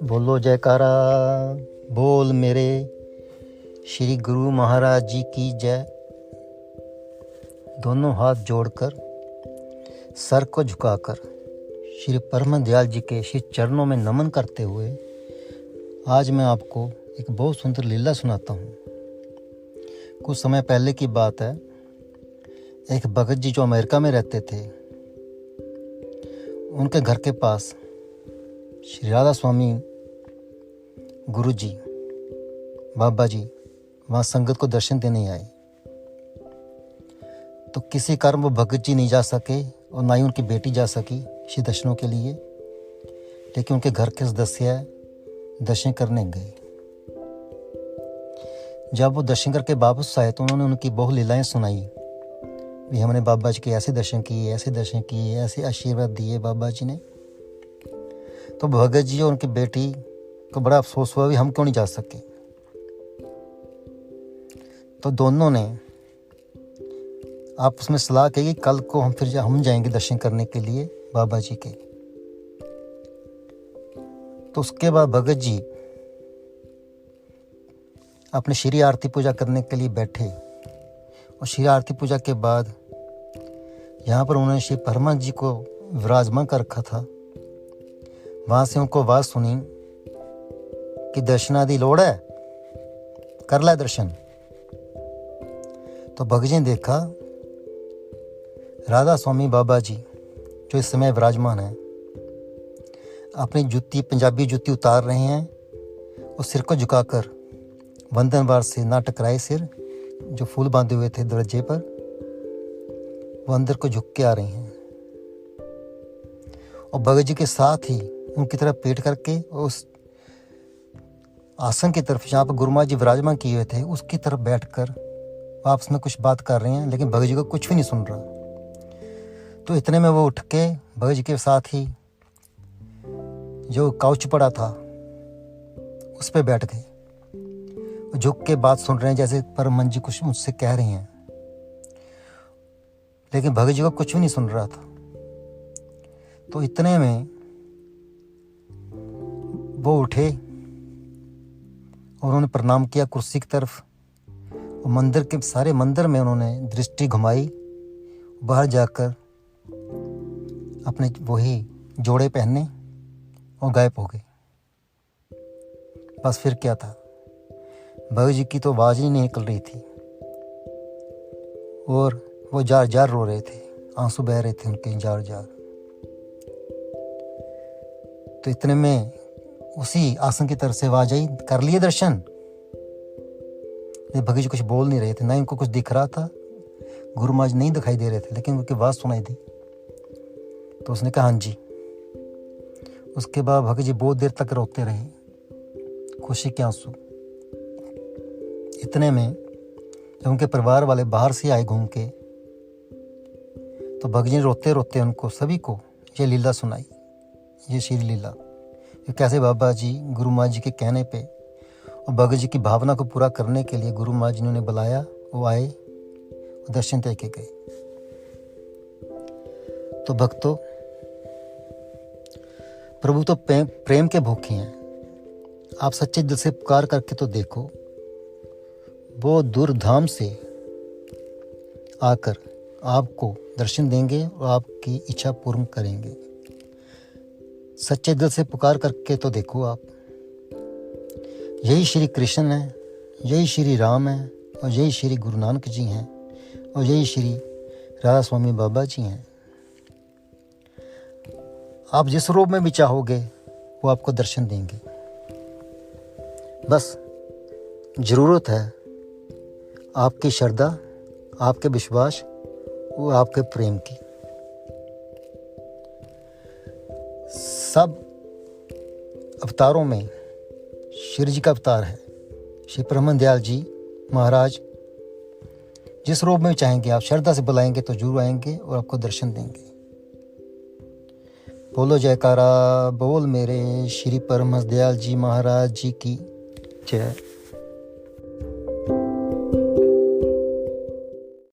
बोलो जयकारा, बोल मेरे श्री गुरु महाराज जी की जय। दोनों हाथ जोड़कर, सर को झुकाकर श्री परम दयाल जी के श्री चरणों में नमन करते हुए आज मैं आपको एक बहुत सुंदर लीला सुनाता हूँ। कुछ समय पहले की बात है। एक भगत जी जो अमेरिका में रहते थे, उनके घर के पास श्री राधा स्वामी गुरु जी, बाबा जी वहाँ संगत को दर्शन देने आए। तो किसी कारण वो भगत जी नहीं जा सके और ना ही उनकी बेटी जा सकी श्री दर्शनों के लिए, लेकिन उनके घर के सदस्य दर्शन करने गए। जब वो दर्शन करके वापस आए तो उन्होंने उनकी बहुत लीलाएं सुनाई भी हमने बाबा जी के ऐसे दर्शन किए, ऐसे आशीर्वाद दिए बाबा जी ने। तो भगत जी और उनकी बेटी को बड़ा अफसोस हुआ भी हम क्यों नहीं जा सके। तो दोनों ने आपस में सलाह की कि कल को हम जाएंगे दर्शन करने के लिए बाबा जी के। तो उसके बाद भगत जी अपने श्री आरती पूजा करने के लिए बैठे और श्री आरती पूजा के बाद यहाँ पर उन्होंने श्री परमात्मा जी को विराजमान कर रखा था। वहाँ से उनको आवाज़ सुनी कि दर्शनादि लोड़ है, कर ला दर्शन। तो भगत जी ने देखा राधा स्वामी बाबा जी जो इस समय विराजमान है, अपनी जूती, पंजाबी जूती उतार रहे हैं और सिर को झुकाकर वंदन वार से ना टकराए सिर जो फूल बांधे हुए थे दरवाजे पर, वो अंदर को झुक के आ रहे हैं। और भगत जी के साथ ही उनकी तरफ पेट करके उस आसन की तरफ जहाँ पर गुरु महाराज जी विराजमान किए हुए थे उसकी तरफ बैठकर आपस में कुछ बात कर रहे हैं, लेकिन भगत जी को कुछ भी नहीं सुन रहा। तो इतने में वो उठ के भगत जी के साथ ही जो काउच पड़ा था उस पर बैठ गए, झुक के बात सुन रहे हैं जैसे परम जी कुछ मुझसे कह रहे हैं, लेकिन भगत जी को कुछ भी नहीं सुन रहा था। तो इतने में वो उठे और उन्होंने प्रणाम किया कुर्सी की तरफ और मंदिर के सारे मंदिर में उन्होंने दृष्टि घुमाई, बाहर जाकर अपने वही जोड़े पहने और गायब हो गए। बस फिर क्या था, भगत जी की तो आवाज़ ही नहीं निकल रही थी और वो जार जार रो रहे थे, आंसू बह रहे थे उनके जार जार। तो इतने में उसी आसन की तरफ से आवाज आई, कर लिए दर्शन। भगत जी कुछ बोल नहीं रहे थे, ना इनको कुछ दिख रहा था, गुरु महाराज नहीं दिखाई दे रहे थे, लेकिन उनकी आवाज़ सुनाई दी। तो उसने कहा हाँ जी। उसके बाद भगत जी बहुत देर तक रोते रहे, खुशी के आंसू। इतने में जब उनके परिवार वाले बाहर से आए घूम के, तो भगत जी रोते रोते उनको सभी को ये लीला सुनाई, ये श्री लीला, ये कैसे बाबा जी गुरु महाराज जी के कहने पे और भगत जी की भावना को पूरा करने के लिए गुरु महाराज जी ने उन्हें बुलाया, वो आए और दर्शन दे के गए। तो भक्तों, प्रभु तो प्रेम के भूखे हैं। आप सच्चे दिल से पुकार करके तो देखो, वो दूर धाम से आकर आपको दर्शन देंगे और आपकी इच्छा पूर्ण करेंगे। सच्चे दिल से पुकार करके तो देखो आप। यही श्री कृष्ण है, यही श्री राम है और यही श्री गुरु नानक जी हैं और यही श्री राधा स्वामी बाबा जी हैं। आप जिस रूप में भी चाहोगे वो आपको दर्शन देंगे। बस जरूरत है आपकी श्रद्धा, आपके विश्वास और आपके प्रेम की। सब अवतारों में श्री जी का अवतार है, श्री परम दयाल जी महाराज। जिस रूप में चाहेंगे आप, श्रद्धा से बुलाएंगे तो जरूर आएंगे और आपको दर्शन देंगे। बोलो जयकारा, बोल मेरे श्री परम दयाल जी महाराज जी की जय।